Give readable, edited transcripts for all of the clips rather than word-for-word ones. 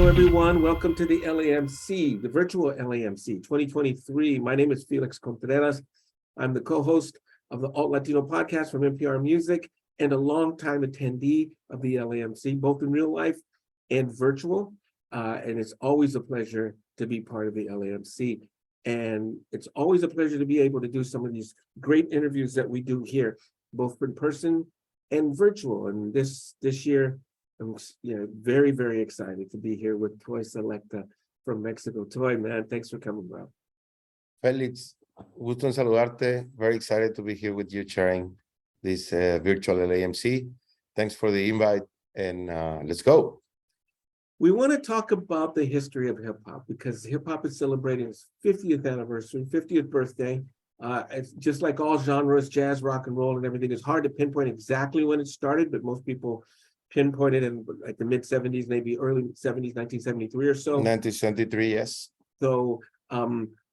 Hello, everyone. Welcome to the LAMC, the virtual LAMC 2023. My name is Felix Contreras. I'm the co-host of the Alt.Latino podcast from NPR Music and a longtime attendee of the LAMC, both in real life and virtual. And it's always a pleasure to be part of the LAMC. And it's always a pleasure to be able to do some of these great interviews that we do here, both in person and virtual. And this year, I'm very, very excited to be here with Toy Selectah from Mexico. Toy, man, thanks for coming, bro. Felix, gusto en saludarte. Very excited to be here with you sharing this virtual LAMC. Thanks for the invite, and let's go. We want to talk about the history of hip hop because hip hop is celebrating its 50th anniversary, 50th birthday. It's just like all genres, jazz, rock and roll, and everything. It's hard to pinpoint exactly when it started, but most people pinpointed in like the mid 70s, maybe early 70s, 1973 or so. 1973, yes. So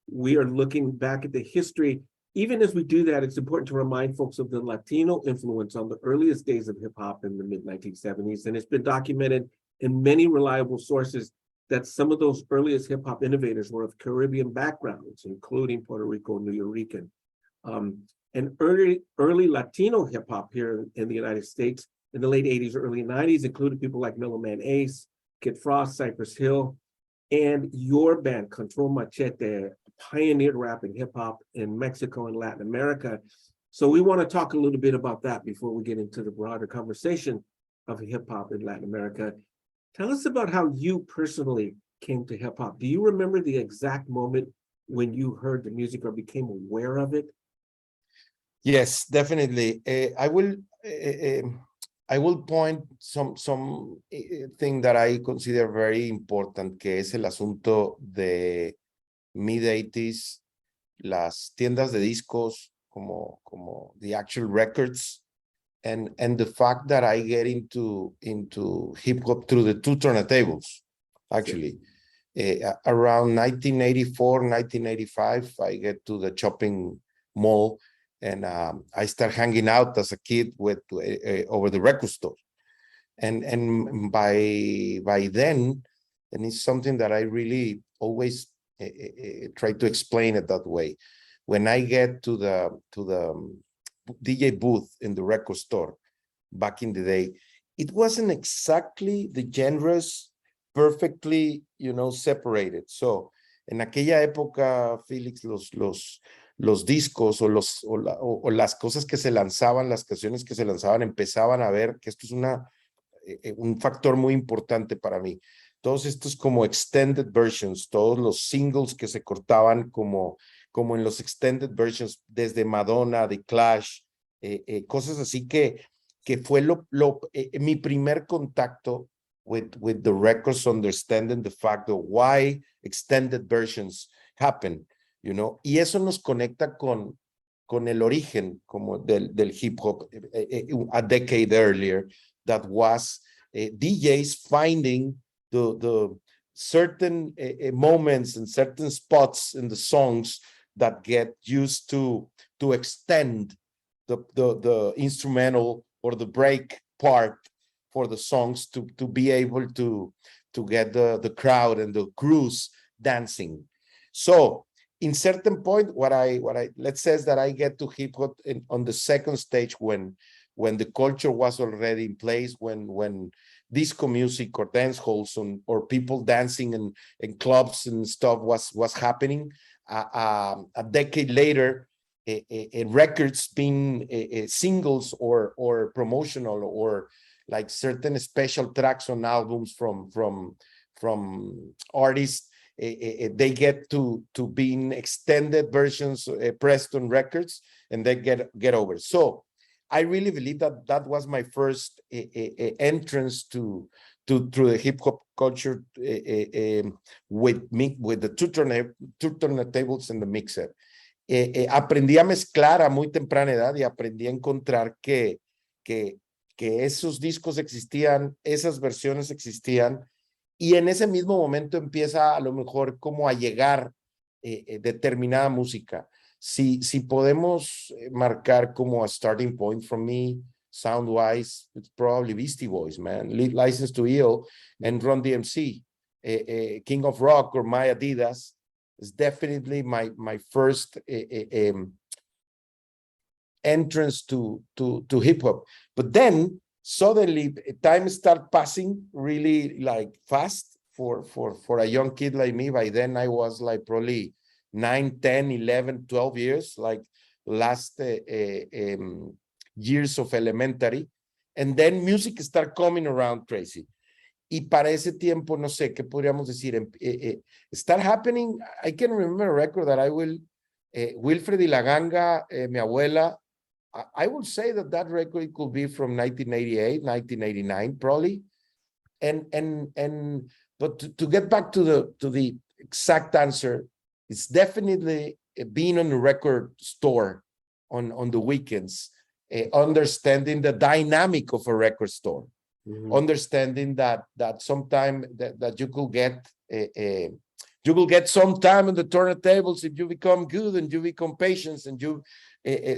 we are looking back at the history. Even as we do that, it's important to remind folks of the Latino influence on the earliest days of hip hop in the mid 1970s. And it's been documented in many reliable sources that some of those earliest hip hop innovators were of Caribbean backgrounds, including Puerto Rico and New Yorican. And early Latino hip hop here in the United States in the late 80s, early 90s, included people like Mellow Man Ace, Kid Frost, Cypress Hill, and your band, Control Machete, pioneered rap and hip hop in Mexico and Latin America. So we want to talk a little bit about that before we get into the broader conversation of hip hop in Latin America. Tell us about how you personally came to hip hop. Do you remember the exact moment when you heard the music or became aware of it? Yes, definitely. I will point some thing that I consider very important, que es el asunto de mid-80s, las tiendas de discos como the actual records, and the fact that I get into hip hop through the two turntables, actually. Around 1984, 1985, I get to the shopping mall, and I start hanging out as a kid with over the record store, and by then, and it's something that I really always try to explain it that way. When I get to the DJ booth in the record store back in the day, it wasn't exactly the genres perfectly, separated. So en aquella época, Felix, los discos o las cosas que se lanzaban, las canciones que se lanzaban, empezaban a ver que esto es un factor muy importante para mí. Todos estos como extended versions, todos los singles que se cortaban como en los extended versions, desde Madonna, The Clash, cosas así que fue mi primer contacto with the records, understanding the fact of why extended versions happen. Y eso nos conecta con el origen como del hip hop a decade earlier, that was DJs finding the certain moments and certain spots in the songs that get used to extend the instrumental or the break part for the songs to be able to get the crowd and the crews dancing. So in certain point, what I let's say that I get to hip hop on the second stage when the culture was already in place, when disco music or dance halls or people dancing in clubs and stuff was happening. A decade later, records being singles or promotional or like certain special tracks on albums from artists. They get to being extended versions pressed on records, and they get over. So I really believe that was my first entrance through the hip hop culture with the two turntables and the mixer. Aprendí a mezclar a muy temprana edad y aprendí a encontrar que esos discos existían, esas versiones existían. Y en ese mismo momento empieza a lo mejor como a llegar determinada música. Si podemos marcar como a starting point from me, sound-wise, it's probably Beastie Boys, man. License to Ill and Run DMC. King of Rock or My Adidas is definitely my first entrance to hip hop. But then suddenly time start passing really like fast for a young kid like me. By then I was like probably 9, 10, 11, 12 years, like last years of elementary. And then music start coming around crazy. Y para ese tiempo, no sé, ¿qué podríamos decir? Start happening, I can remember a record that I will, Wilfred y la Ganga, mi abuela, I would say that record could be from 1988, 1989, probably. But to get back to the exact answer, it's definitely being on the record store on the weekends, understanding the dynamic of a record store, understanding that sometime that you could get some time on the turntables if you become good and you become patient and you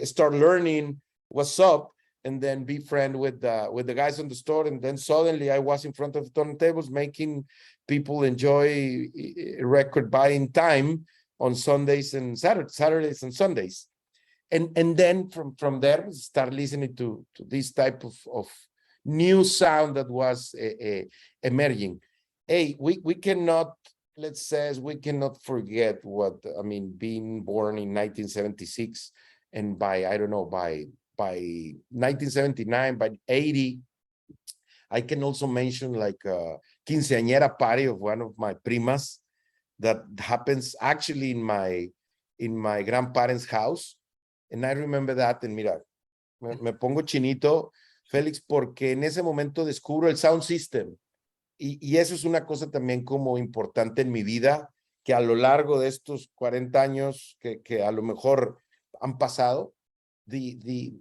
start learning what's up, and then be friend with the guys on the store. And then suddenly I was in front of the turntables making people enjoy record buying time on Sundays and Saturdays and Sundays. And then from there start listening to this type of new sound that was emerging. Hey, we cannot, let's say, we cannot forget what, I mean, being born in 1976, and by 1979, by 80, I can also mention like a quinceañera party of one of my primas that happens actually in my grandparents' house. And I remember that, and mira, me pongo chinito, Félix, porque en ese momento descubro el sound system. Y eso es una cosa también como importante en mi vida, que a lo largo de estos 40 años que a lo mejor han pasado, the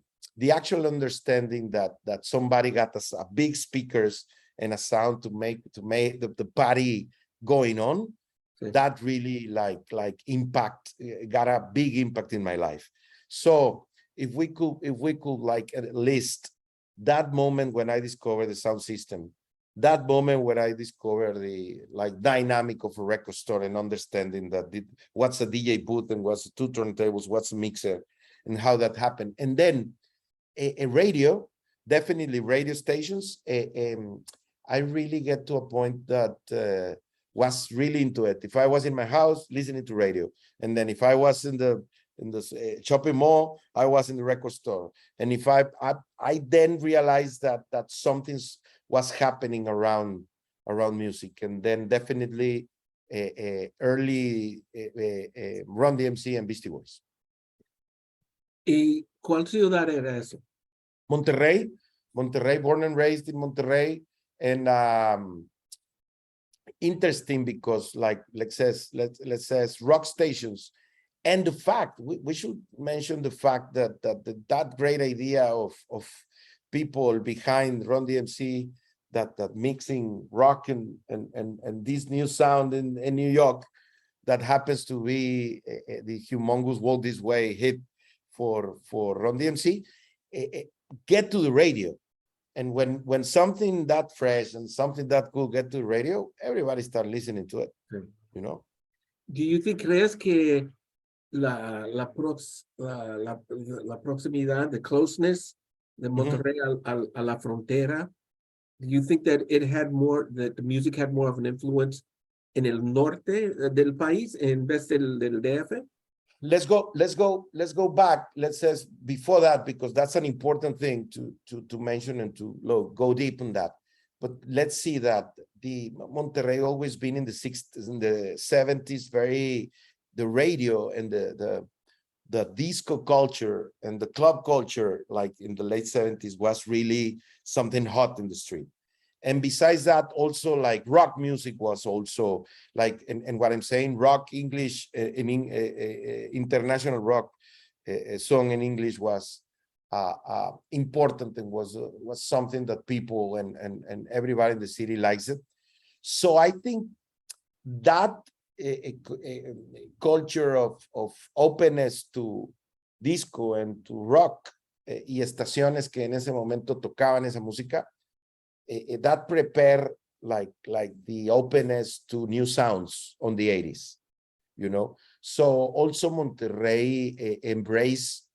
actual understanding that somebody got a big speakers and a sound to make the party going on, that really like impact, got a big impact in my life. So if we could like list that moment when I discovered the sound system, that moment when I discovered the like dynamic of a record store and understanding that what's a DJ booth and what's two turntables, what's a mixer, and how that happened. And then a radio, definitely radio stations. I really get to a point that was really into it. If I was in my house listening to radio, and then if I was in the shopping mall, I was in the record store. And if I then realized that something was happening around music, and then definitely early Run DMC and Beastie Boys. ¿Y cuál ciudad era eso? Monterrey, born and raised in Monterrey. And interesting because like let's say rock stations. And the fact, we should mention the fact that great idea of people behind Run DMC, that mixing rock and this new sound in New York, that happens to be the humongous Walk This Way hit for Run DMC, get to the radio. And when something that fresh and something that could get to the radio, everybody start listening to it, you know? Do you think, crees que la proximidad, the closeness de Monterrey a la frontera, do you think that it had more, that the music had more of an influence en el norte del país en vez del DF? Let's go back. Let's say before that, because that's an important thing to mention and to go deep on that. But let's see that the Monterrey always been in the 60s, in the 70s, the radio and the disco culture and the club culture, like in the late 70s, was really something hot in the street. And besides that, also like rock music was also like, and what I'm saying, rock English, international rock song in English was important, and was something that people and everybody in the city likes it. So I think that culture of openness to disco and to rock y estaciones que en ese momento tocaban esa música, that prepare like the openness to new sounds on the 80s, you know. So also Monterrey embraced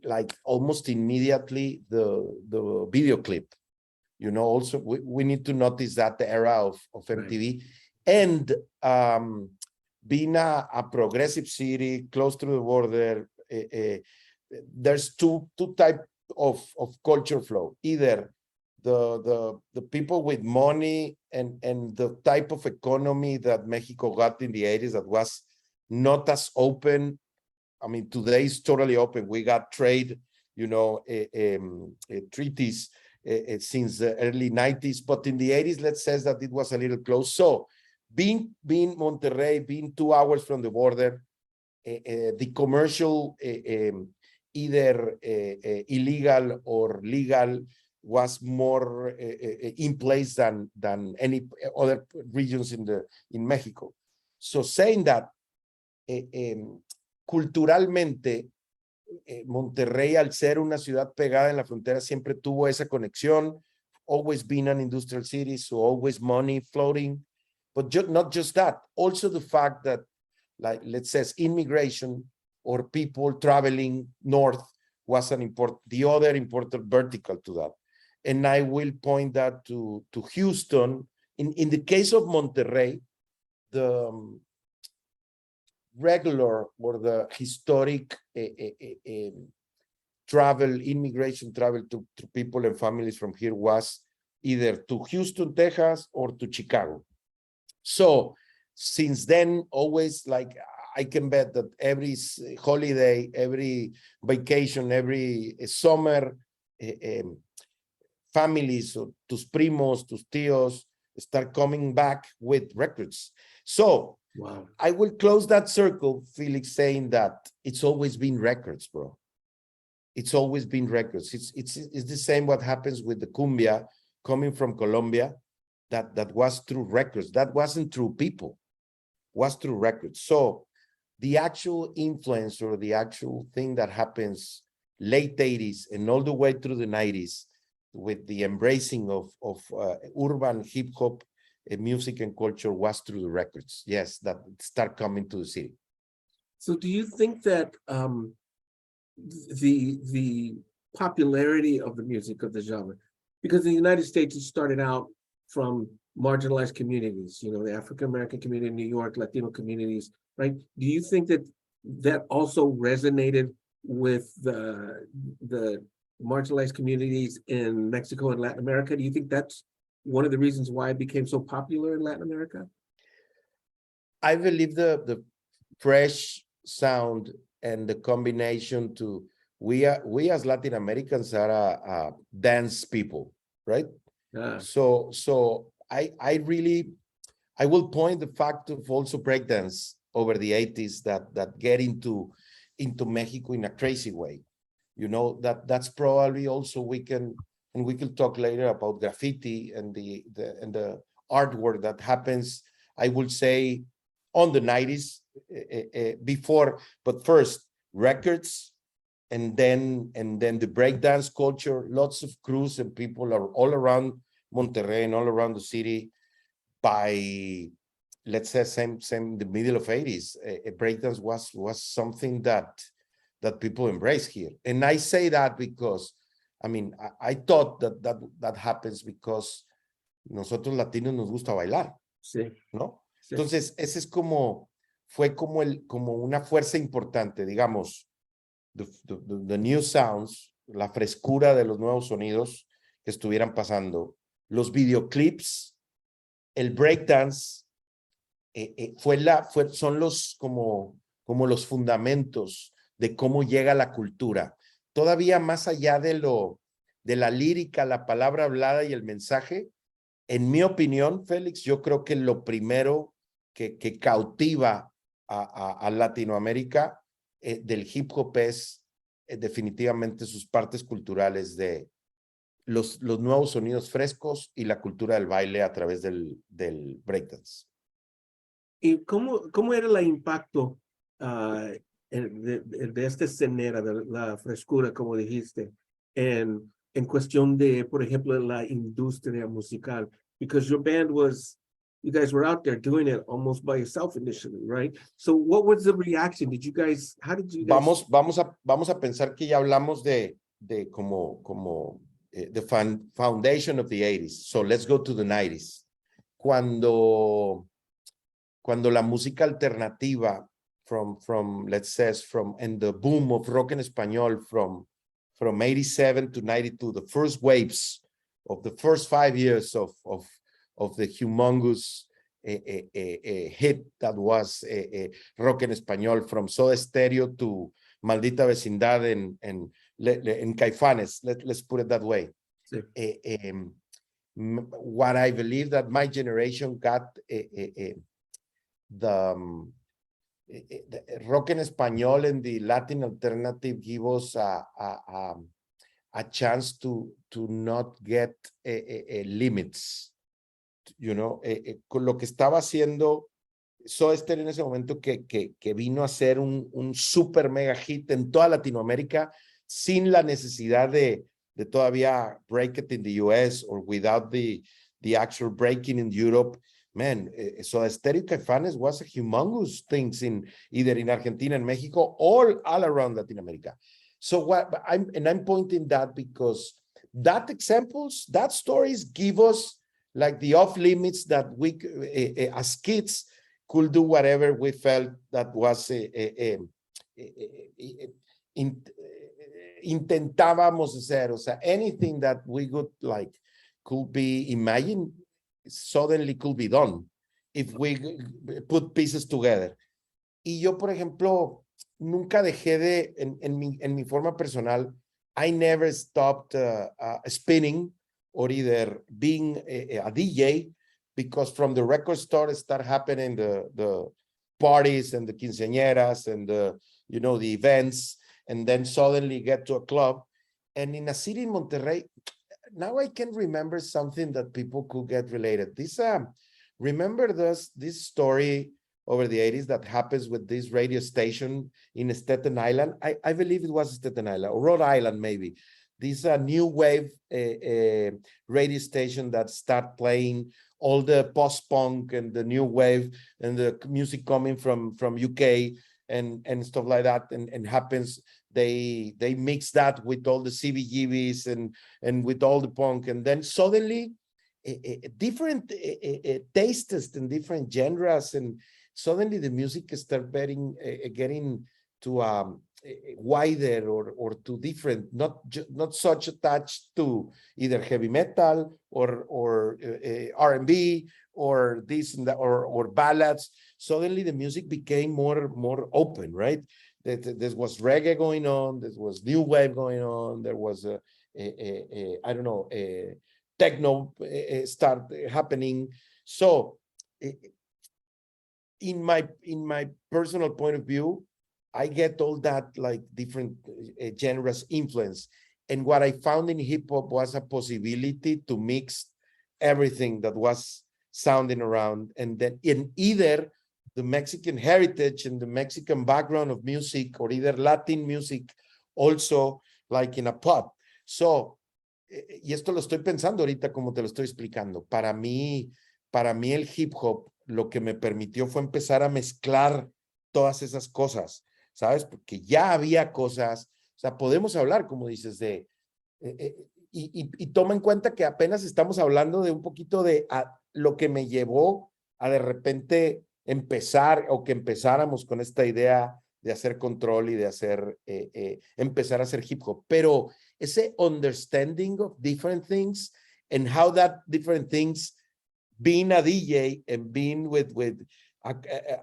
like almost immediately the video clip, you know. Also we need to notice that the era of MTV. Right. And being a progressive city close to the border, there's two type of culture flow. Either the people with money and the type of economy that Mexico got in the 80s that was not as open. I mean, today is totally open. We got trade, you know, treaties since the early 90s, but in the 80s, let's say that it was a little close. So being Monterrey, being 2 hours from the border, the commercial, either illegal or legal, was more in place than any other regions in Mexico. So saying that, culturalmente, Monterrey, al ser una ciudad pegada en la frontera, siempre tuvo esa conexión, always been an industrial city, so always money floating. But not just that, also the fact that, like, let's say, immigration or people traveling north was the other important vertical to that. And I will point that to Houston. In the case of Monterrey, the regular or the historic immigration travel to people and families from here was either to Houston, Texas, or to Chicago. So since then, always, like, I can bet that every holiday, every vacation, every summer, families, or tus primos, tus tíos, start coming back with records. So wow. I will close that circle, Felix, saying that it's always been records, bro. It's always been records. It's the same what happens with the cumbia coming from Colombia, that was through records. That wasn't through people, was through records. So the actual influence or the actual thing that happens late 80s and all the way through the 90s with the embracing of urban hip hop music and culture was through the records. Yes, that start coming to the city. So do you think that the popularity of the music of the genre, because in the United States it started out from marginalized communities, you know, the African-American community in New York, Latino communities, right? Do you think that also resonated with the marginalized communities in Mexico and Latin America? Do you think that's one of the reasons why it became so popular in Latin America? I believe the fresh sound and the combination to we as Latin Americans are a dance people, right? Yeah. So I will point the fact of also breakdance over the 80s that get into Mexico in a crazy way. You know, that's probably also we can talk later about graffiti and the artwork that happens, I would say, on the 90s before, but first records, and then the breakdance culture. Lots of crews and people are all around Monterrey and all around the city by, let's say, same the middle of 80s. Breakdance was something that people embrace here. And I say that because, I mean, I thought that happens because nosotros latinos nos gusta bailar, sí, ¿no? Sí. Entonces, ese es fue como una fuerza importante, digamos, the new sounds, la frescura de los nuevos sonidos que estuvieran pasando, los videoclips, el breakdance, son como los fundamentos de cómo llega la cultura. Todavía más allá de la lírica, la palabra hablada y el mensaje, en mi opinión, Félix, yo creo que lo primero que cautiva a Latinoamérica del hip hop es definitivamente sus partes culturales de los nuevos sonidos frescos y la cultura del baile a través del breakdance. ¿Y cómo era el impacto de esta escenera, de la frescura, como dijiste, en cuestión de, por ejemplo, la industria musical? because your band you guys were out there doing it almost by yourself initially, right? So what was the reaction? How did you guys? Vamos a pensar que ya hablamos de como the foundation of the 80s. So let's go to the 90s. Cuando la música alternativa and the boom of rock en español from 87 to 92, the first waves of the first 5 years of the humongous hit that was rock en español, from Soda Stereo to Maldita Vecindad en Caifanes, let's put it that way. Sí. What I believe that my generation got the rock en español and the Latin alternative give us a chance to not get limits, you know, con lo que estaba haciendo Soda Stereo en ese momento, que vino a ser un super mega hit en toda Latinoamérica sin la necesidad de todavía break it in the US or without the actual breaking in Europe. Man, Soda Stereo Caifanes was a humongous things either in Argentina and Mexico or all around Latin America. So I'm pointing that because that stories give us like the off limits that we as kids could do whatever we felt that was intentábamos hacer, o sea, anything that we could be imagined suddenly could be done if we put pieces together. Y yo, por ejemplo, nunca dejé en mi forma personal, I never stopped spinning or either being a DJ, because from the record store start happening the parties and the quinceañeras and the events, and then suddenly get to a club. And in a city in Monterrey, now I can remember something that people could get related. Remember this story over the 80s that happens with this radio station in Staten Island? I believe it was Staten Island or Rhode Island, maybe. This new wave radio station that start playing all the post-punk and the new wave and the music coming from UK and stuff like that, and happens they mix that with all the CBGBs and with all the punk, and then suddenly different tastes and different genres, and suddenly the music start getting to wider or to different, not such attached to either heavy metal or R&B or this and that, or ballads. Suddenly the music became more open, right? There was reggae going on, there was new wave going on, there was I don't know, techno start happening. So in my personal point of view, I get all that like different genres influence. And what I found in hip hop was a possibility to mix everything that was sounding around, and then in either the Mexican heritage and the Mexican background of music, or either Latin music also like in a pot. So, y esto lo estoy pensando ahorita como te lo estoy explicando. Para mí el hip hop lo que me permitió fue empezar a mezclar todas esas cosas, ¿sabes? Porque ya había cosas, o sea, podemos hablar, como dices, y toma en cuenta que apenas estamos hablando de un poquito de lo que me llevó a de repente empezar, o que empezáramos con esta idea de hacer control y de hacer, empezar a hacer hip hop. Pero ese understanding of different things and how that different things, being a DJ and being with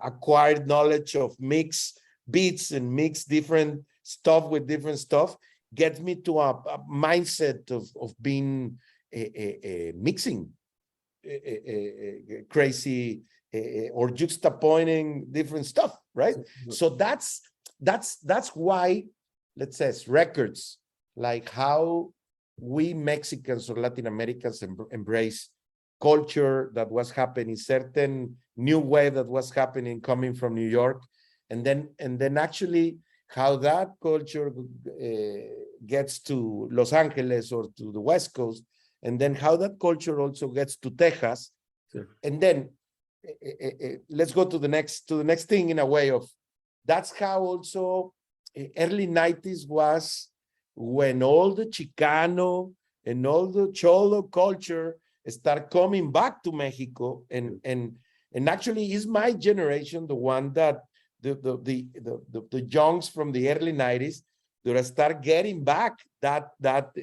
acquired knowledge of mix beats and mix different stuff with different stuff, gets me to a mindset of being mixing crazy or juxtaposing different stuff, right? So that's why, let's say, records, like how we Mexicans or Latin Americans embrace culture that was happening, certain new wave that was happening coming from New York, and then actually how that culture gets to Los Angeles or to the West Coast, and then how that culture also gets to Texas. Sure. And then let's go to the next thing in a way of, that's how also early 90s was when all the Chicano and all the Cholo culture start coming back to Mexico, and actually is my generation the one that the youngs from the early 90s that start getting back that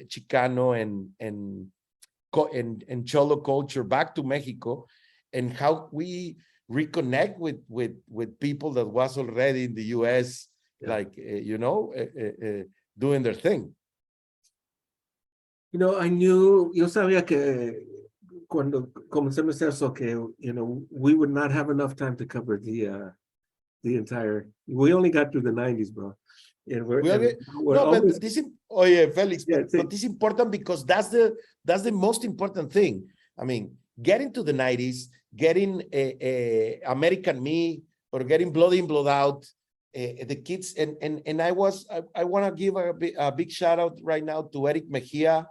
Chicano and Cholo culture back to Mexico, and how we reconnect with people that was already in the US, like doing their thing. You know, I knew, yo sabía que cuando comenzamos eso, que, you know, we would not have enough time to cover the entire, we only got through the 90s, bro. And we're almost, but this is, oh yeah, Felix, yeah, but this is important because that's the most important thing. I mean, getting to the 90s, getting American Me, or getting Blood In, Blood Out, the kids, and I want to give a big shout out right now to Eric Mejia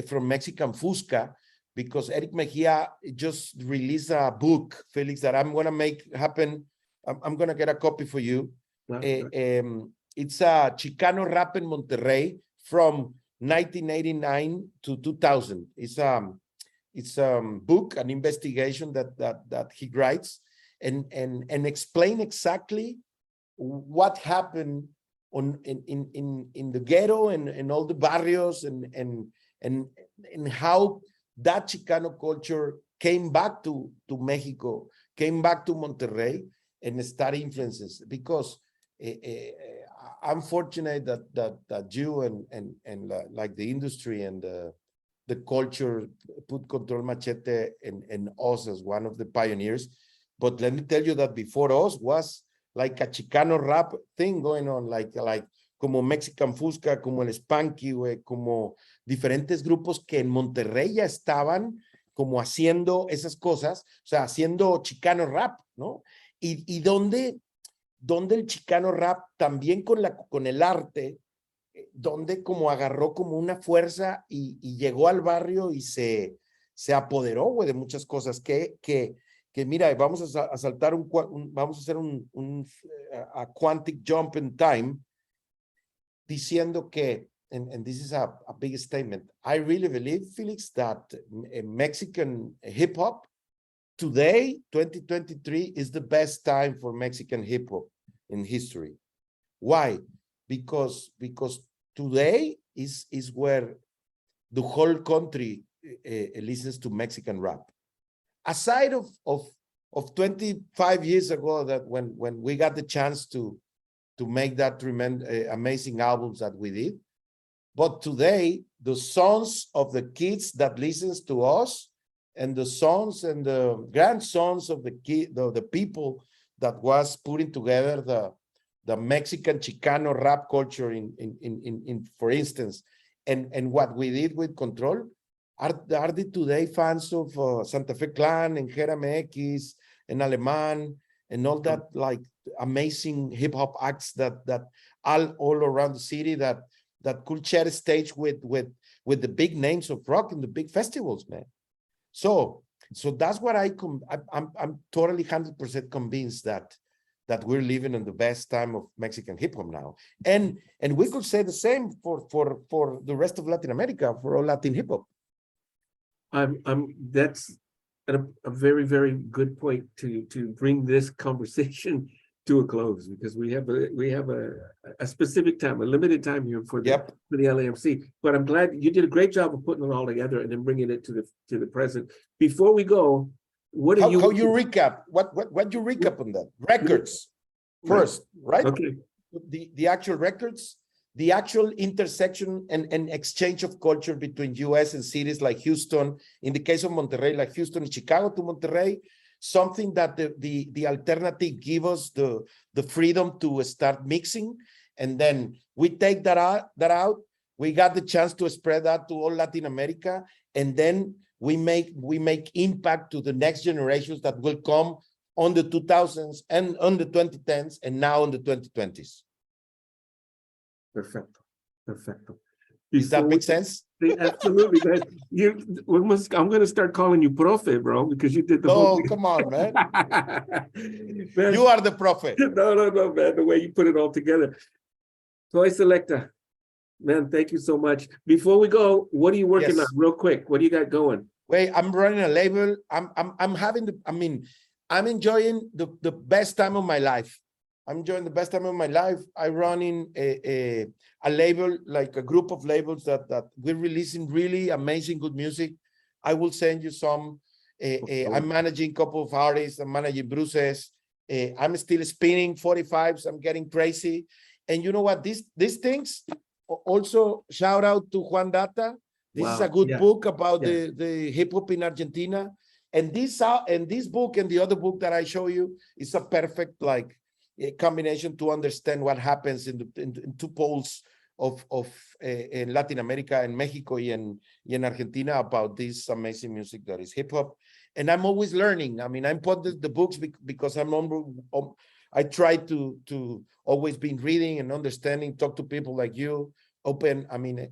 from Mexican Fusca, because Eric Mejia just released a book, Felix, that I'm going to make happen. I'm going to get a copy for you. It's a Chicano rap in Monterrey from 1989 to 2000. It's a book, an investigation that he writes, and explain exactly what happened in the ghetto and all the barrios, and how that Chicano culture came back to Mexico, came back to Monterrey, and started influences. Because I'm fortunate that you and like the industry and the culture put Control Machete and us as one of the pioneers. But let me tell you that before us was like a Chicano rap thing going on, like como Mexican Fusca, como el Spanky, como diferentes grupos que en Monterrey ya estaban como haciendo esas cosas, o sea, haciendo Chicano rap, ¿no? Y donde el Chicano rap también con el arte, donde como agarró como una fuerza y llegó al barrio y se apoderó, güey, de muchas cosas que mira, vamos a saltar vamos a hacer a quantic jump in time, diciendo que, and this is a big statement, I really believe, Felix, that Mexican hip hop today, 2023, is the best time for Mexican hip hop in history. Why? Because today is where the whole country listens to Mexican rap. Aside of 25 years ago, that when we got the chance to make that tremendous, amazing albums that we did, but today the sons of the kids that listens to us, and the sons and the grandsons of the people that was putting together the Mexican Chicano rap culture in for instance, and what we did with Control, are the today fans of Santa Fe Clan and Jeremy X and Alemán and all that, like amazing hip hop acts that all around the city that could share a stage with the big names of rock and the big festivals, man. So that's what I'm totally 100% convinced that we're living in the best time of Mexican hip hop now, and we could say the same for the rest of Latin America, for all Latin hip hop. That's a very, very good point to bring this conversation to a close, because we have a specific time, a limited time here for the LAMC. But I'm glad you did a great job of putting it all together and then bringing it to the present. Before we go, how you recap? What you recap on that? Records first, right? Okay. The actual records, the actual intersection and exchange of culture between US and cities like Houston, in the case of Monterrey, like Houston and Chicago to Monterrey, something that the alternative give us the freedom to start mixing. And then we take that out. We got the chance to spread that to all Latin America. And then we make impact to the next generations that will come on the 2000s and on the 2010s and now on the 2020s. Perfecto. Does that make sense? Absolutely, man. I'm gonna start calling you Profe, bro, because you did the whole Oh, thing. come on, man. Man, You are the prophet. no, man, the way you put it all together. So Selectah, man, thank you so much. Before we go, what are you working on Yes. real quick? What do you got going? Wait, I'm running a label. I'm having I'm enjoying the best time of my life. I'm enjoying the best time of my life. I run in a label, like a group of labels that we're releasing really amazing good music. I will send you some. I'm managing a couple of artists. I'm managing Bruce's. I'm still spinning 45s. I'm getting crazy. And you know what? These things, also shout out to Juan Data. This is a good book about the hip hop in Argentina. And this book and the other book that I show you is a perfect like a combination to understand what happens in two poles of in Latin America and Mexico and Argentina about this amazing music that is hip hop. And I'm always learning. I mean, I put the books because I try to always be reading and understanding, talk to people like you, open. I mean,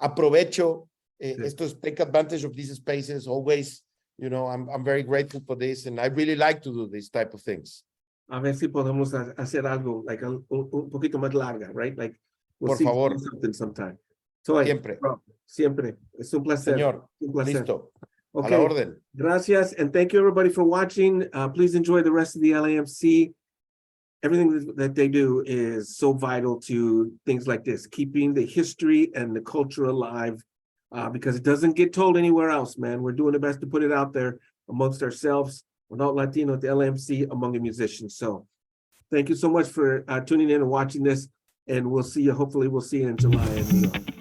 aprovecho take advantage of these spaces always. You know, I'm very grateful for this, and I really like to do this type of things. A ver si podemos hacer algo like un poquito más larga, right? Like we'll Por see favor. something sometime. So, Siempre. bro, siempre. Es un placer. Señor, un placer. listo. Okay. A la orden. Gracias, and thank you everybody for watching. Please enjoy the rest of the LAMC. Everything that they do is so vital to things like this, keeping the history and the culture alive, because it doesn't get told anywhere else, man. We're doing the best to put it out there amongst ourselves, with Alt.Latino at the LAMC, among the musicians. So thank you so much for tuning in and watching this, and we'll see you. Hopefully we'll see you in July in New York.